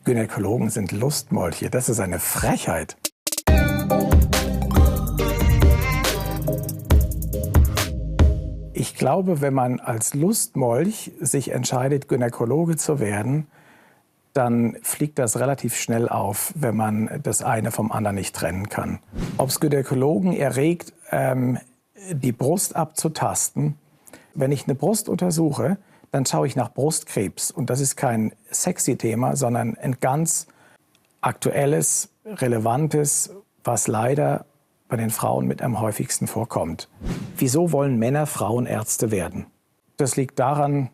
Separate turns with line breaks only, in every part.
Gynäkologen sind Lustmolche. Das ist eine Frechheit. Ich glaube, wenn man als Lustmolch sich entscheidet, Gynäkologe zu werden, dann fliegt das relativ schnell auf, wenn man das eine vom anderen nicht trennen kann. Ob es Gynäkologen erregt, die Brust abzutasten. Wenn ich eine Brust untersuche, dann schaue ich nach Brustkrebs. Und das ist kein sexy Thema, sondern ein ganz aktuelles, relevantes, was leider bei den Frauen mit am häufigsten vorkommt. Wieso wollen Männer Frauenärzte werden? Das liegt daran,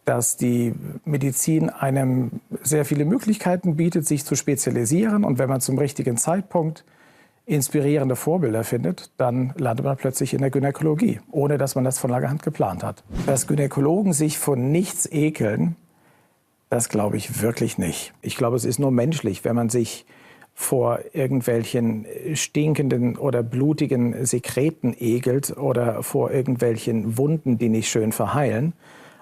dass die Medizin einem sehr viele Möglichkeiten bietet, sich zu spezialisieren. Und wenn man zum richtigen Zeitpunkt inspirierende Vorbilder findet, dann landet man plötzlich in der Gynäkologie, ohne dass man das von langer Hand geplant hat. Dass Gynäkologen sich von nichts ekeln, das glaube ich wirklich nicht. Ich glaube, es ist nur menschlich, wenn man sich vor irgendwelchen stinkenden oder blutigen Sekreten ekelt oder vor irgendwelchen Wunden, die nicht schön verheilen.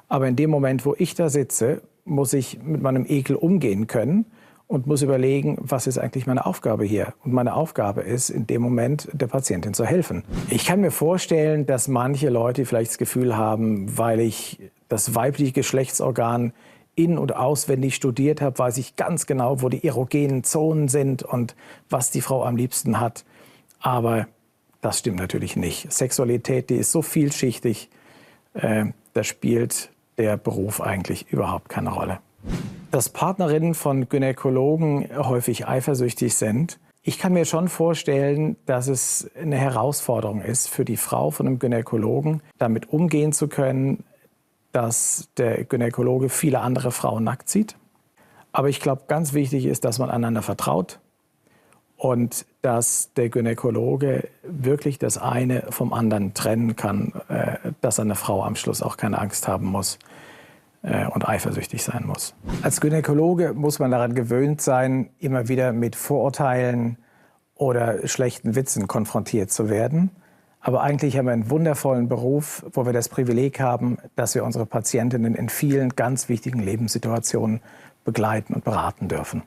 Aber in dem Moment, wo ich da sitze, muss ich mit meinem Ekel umgehen können und muss überlegen, was ist eigentlich meine Aufgabe hier? Und meine Aufgabe ist, in dem Moment der Patientin zu helfen. Ich kann mir vorstellen, dass manche Leute vielleicht das Gefühl haben, weil ich das weibliche Geschlechtsorgan in- und auswendig studiert habe, weiß ich ganz genau, wo die erogenen Zonen sind und was die Frau am liebsten hat. Aber das stimmt natürlich nicht. Sexualität, die ist so vielschichtig, da spielt der Beruf eigentlich überhaupt keine Rolle. Dass Partnerinnen von Gynäkologen häufig eifersüchtig sind. Ich kann mir schon vorstellen, dass es eine Herausforderung ist für die Frau von einem Gynäkologen, damit umgehen zu können, dass der Gynäkologe viele andere Frauen nackt sieht. Aber ich glaube, ganz wichtig ist, dass man einander vertraut und dass der Gynäkologe wirklich das eine vom anderen trennen kann, dass eine Frau am Schluss auch keine Angst haben muss und eifersüchtig sein muss. Als Gynäkologe muss man daran gewöhnt sein, immer wieder mit Vorurteilen oder schlechten Witzen konfrontiert zu werden. Aber eigentlich haben wir einen wundervollen Beruf, wo wir das Privileg haben, dass wir unsere Patientinnen in vielen ganz wichtigen Lebenssituationen begleiten und beraten dürfen.